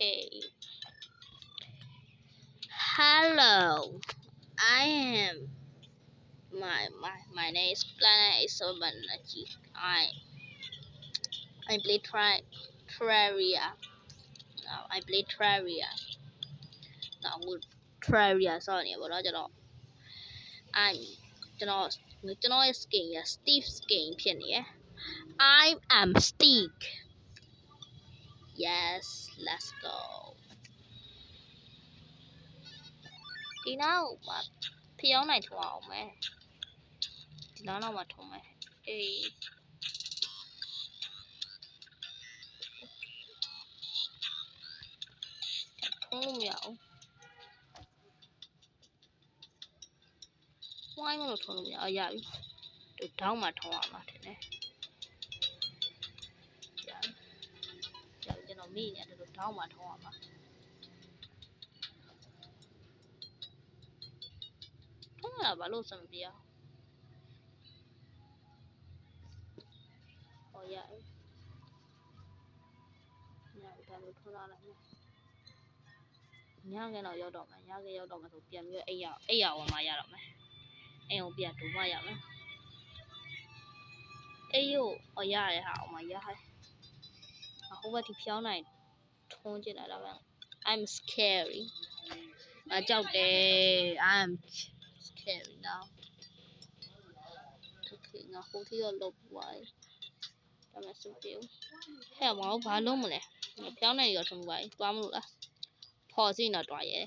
Okay. Hello. I am. My name is Planet Isobanachi. I play Terraria. Now I play Terraria. Now Terraria. Sorry about that. I'm. Skin. Steve Skin. I am Steve. Yes. Let's go. ဒီနောက်မှာဖျောင်းနိုင်ထွားအောင်မယ်ဒီနောက်တော့မှထုံးမယ်အေးထုံးလို့မရအောင်ဝိုင်းမလို့ထုံးလို့မရအောင်ရပြီဒီတောင်းမှထုံးအောင်ပါထင်တယ်ရပြီကျွန်တော်မိနေတယ်ဒီတောင်းမှထုံးအောင်ပါထုံးရဘာလို့စမပြအောင်ဟောရပြီညဒါလို့ထုံးလာလိုက်မယ်ညကတော့ရောက်တော့မယ်ညကရောက်တော့မှဆိုပြန်ပြီးအိပ်ရဝင်မှရတော့မယ်အိမ်ကိုပြန်ဒူမှရမယ်အေးရောရတယ်ဟာအောင်မရဟဲ့ဟိုဘက်ဒီဖြောင်းနိုင်ထုံးကြည့်လာတော့ I'm scary ကြောက်တယ် I'm scary now okay ငါဟိုထိတော့လောက်သွားတယ်ဒါမှစုပြေဟဲ့မောင်ဘာလုံးမလဲဖြောင်းနိုင်ရောထုံးပါသွားမလို့လားဖော်စီတော့တွားရဲ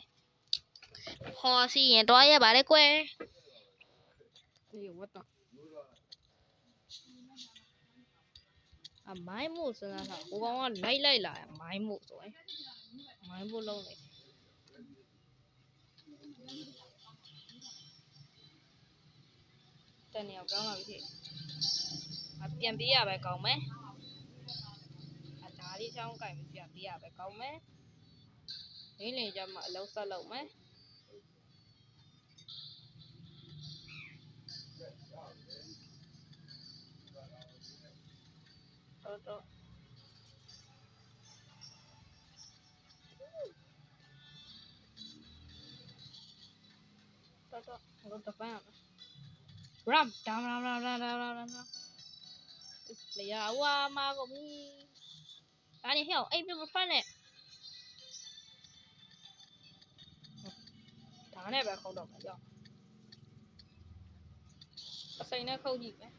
ဖော်စီရင်တွားရဲပါလေကွယ်အေး what the မိုင်းမို့စဉ်းစားတာဟိုကောင်ကလိုက်လာမိုင်းမို့ဆိုရင်မိုင်းမို့လုံးနေတန်နေအောင်ပြောင်းလာပြီပြန်ပေးရပဲကောင်းမယ်ဓာလေးချောင်းကြိုင်ပြီးပြန်ပေးရပဲကောင်းမယ်လင်းကြမှာအလုံးဆက်လုပ်မယ်တော့我的饭了 ram 没呀哇妈个咪哪里跳哎别不翻嘞打那边扣到没要谁那扣几呗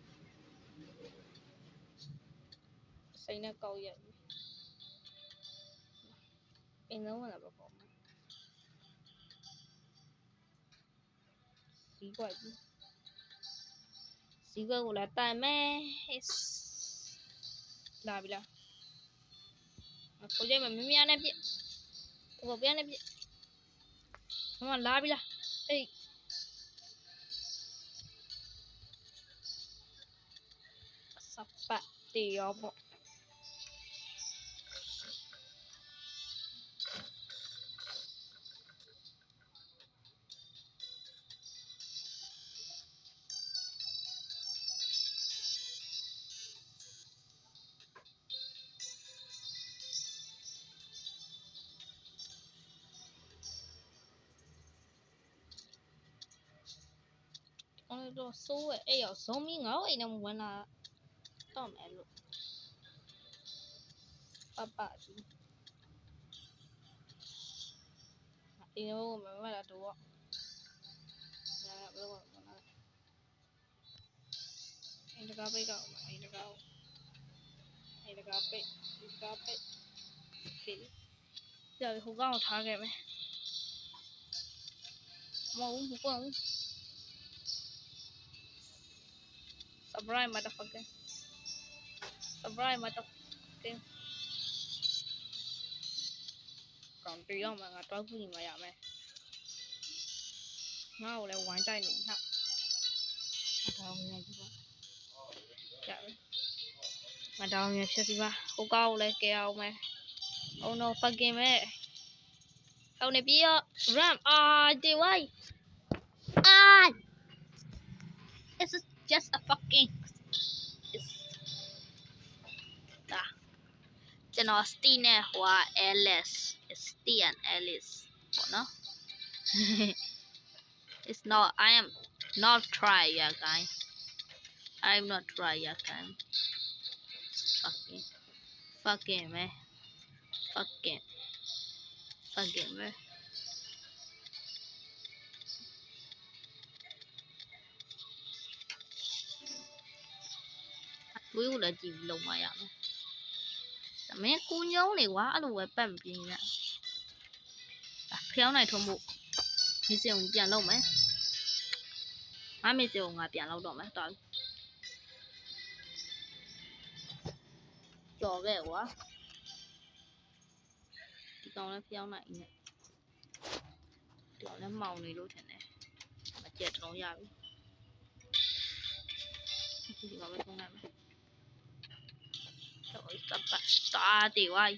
谁那高也哎那我那边高奇怪我来带咩လာပြီလားကိုကြိုက်မမင်းနဲ့ပြစ်ကိုပြန်နဲ့ပြစ်မမလာပြီလားအေးစပတ်တီရောပေါ့တော့စိုးရဲ့အဲ့ရောက်ဇုံမီငေါ့အိမ်နဲ့ဝင်လာတော့မယ်လို့ပကြီးအိမ်ရောမမလာတော့ညာဘယ်လိုဝင်လာအိမ်တကားပိတ်တော့အိမ်တကားပိတ်ကြာဟိုကောင်ထားခဲ့မယ်မဟုတ်ဘူးကွန်းSurprise motherfucker. Surprise motherfucker. ကောင်တရားမှာငါတော့ခုညီမရမယ်ငါ့ကိုလည်းဝိုင်းတိုက်နေဟာတောင်းနေပြီပေါ့ကြာပြီမတောင်းရဖြစ်စီပါဟိုကောက်ကိုလည်းကဲအောင်မယ် Oh no fucking man ဟိုနေပြီးတော့ ramဒီဝိုင်းIt's just a fucking ကျွန်တော် Steve နဲ့ဟိုက Alice Steve and Alice ပေါ့နော် It's not I am not try yet guys I'm not try yet guys fucking man fucking man ဝေးကိုလည်းကြည့်ပြီးလုံမရမယ်မင်းကိုညုံးနေကွာအဲ့လိုပဲပတ်မပြင်းရဖျောင်းနိုင်ထုံးဖို့မစ်စင်ကိုပြန်လုပ်မယ်ငါမစ်စင်ကိုငါပြန်လုပ်တော့မယ်တော်ကြော်ခဲ့ကွာဒီကောင်လည်းဖျောင်းနိုင်နေဒီကောင်လည်းမှောင်နေလို့ထင်တယ်မကြက်တုံးရပြီဒီကောင်ပဲထုံးနိုင်မယ်တော့စပ်တာတေဝိုင်း